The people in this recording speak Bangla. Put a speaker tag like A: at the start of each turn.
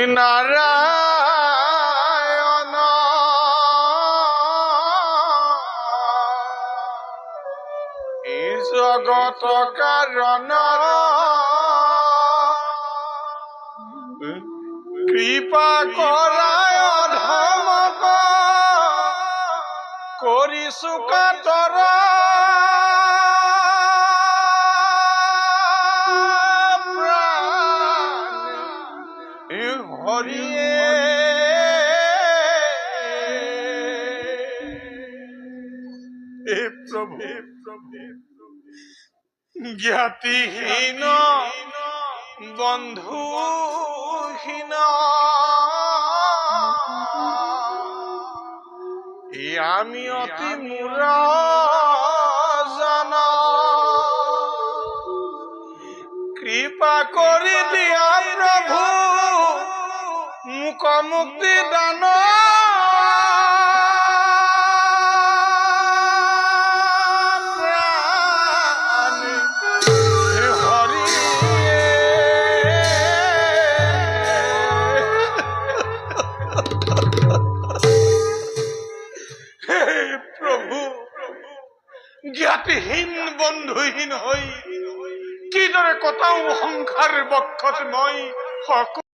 A: নারায়ণ জগত কারণ কৃপা করায় ধমক করিছু কাতৰ হরিয়ে হে প্রভু জ্ঞাতিহীন বন্ধুহীন আমি অতি মূঢ়জন কৃপা কৰি দিয়া প্রভু মুখ মুক্তি দান জ্ঞাতিহীন বন্ধুহীন হই কিদৰে কটাও সংসাৰ বক্ষত মই